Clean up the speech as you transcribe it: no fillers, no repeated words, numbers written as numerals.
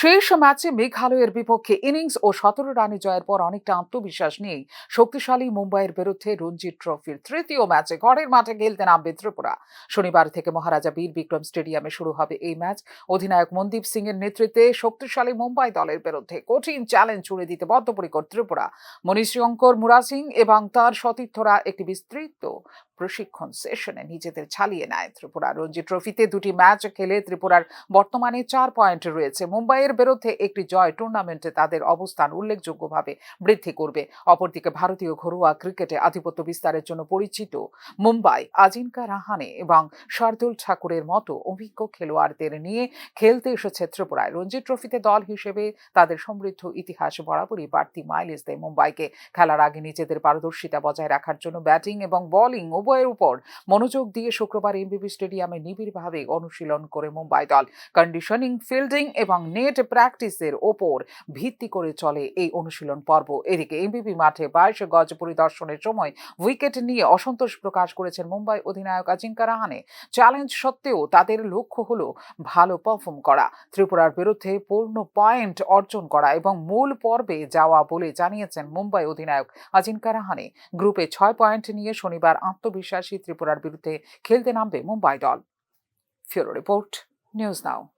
শেষ ম্যাচে মেঘালয়ের বিপক্ষে ইনিংস ও ১৭ রানে জয়ের পর অনেকটা আত্মবিশ্বাস নিয়েই শক্তিশালী মুম্বাইয়ের বিরুদ্ধে রঞ্জি ট্রফির তৃতীয় ম্যাচে ঘরের মাঠে খেলতে নামবে ত্রিপুরা। শনিবার থেকে মহারাজা বীর বিক্রম স্টেডিয়ামে শুরু হবে এই ম্যাচ। অধিনায়ক মনদীপ সিং এর নেতৃত্বে শক্তিশালী মুম্বাই দলের বিরুদ্ধে কঠিন চ্যালেঞ্জ ছুড়ে দিতে বদ্ধপরিকর ত্রিপুরা। মনীষঙ্কর মুরা সিং এবং তার সতীর্থরা একটি বিস্তৃত প্রশিক্ষণ সেশনে নিজেদের ছালিয়ে নেয়। ত্রিপুরা রঞ্জি ট্রফিতে দুটি ম্যাচ খেলে ত্রিপুরার বর্তমানে ৪ পয়েন্ট রয়েছে। মুম্বাইয়ের বিরুদ্ধে একটি জয় টুর্নামেন্টে তাদের অবস্থান উল্লেখযোগ্যভাবে বৃদ্ধি করবে। অপরদিকে ভারতীয় ঘরোয়া ক্রিকেটে আধিপত্য বিস্তারের জন্য পরিচিত মুম্বাই আজিঙ্কা রাহানে এবং শার্দুল ঠাকুরের মতো অভিজ্ঞ খেলোয়াড়দের নিয়ে খেলতে এসেছে ত্রিপুরায়। রঞ্জি ট্রফিতে দল হিসেবে তাদের সমৃদ্ধ ইতিহাস বরাবরই বাড়তি মাইলেজ দেয় মুম্বাইকে। খেলার আগে নিজেদের পারদর্শিতা বজায় রাখার জন্য ব্যাটিং এবং বোলিং উভয়ের উপর মনোযোগ দিয়ে শুক্রবার এমবিবি স্টেডিয়ামে নিবিড়ভাবে অনুশীলন করে মুম্বাই দল। কন্ডিশনিং, ফিল্ডিং এবং নেট প্র্যাকটিসের ওপর ভিত্তি করে চলে এই অনুশীলন পর্ব। এদিকে এমবিবি মাঠে ২২ গজ পরিদর্শনের সময় উইকেট নিয়ে অসন্তোষ প্রকাশ করেছেন মুম্বাই অধিনায়ক আজিঙ্কা রাহানে। চ্যালেঞ্জ সত্ত্বেও তাদের লক্ষ্য হলো ভালো পারফর্ম করা, ত্রিপুরার বিরুদ্ধে পূর্ণ পয়েন্ট অর্জন করা এবং মূল পর্বে যাওয়া বলে জানিয়েছেন মুম্বাই অধিনায়ক আজিঙ্কা রাহানে। গ্রুপে ৬ পয়েন্ট নিয়ে শনিবার আত্মবিশ্বাসী ত্রিপুরার বিরুদ্ধে খেলতে নামবে মুম্বাই দল। ফিউরো রিপোর্ট, নিউজ নাও।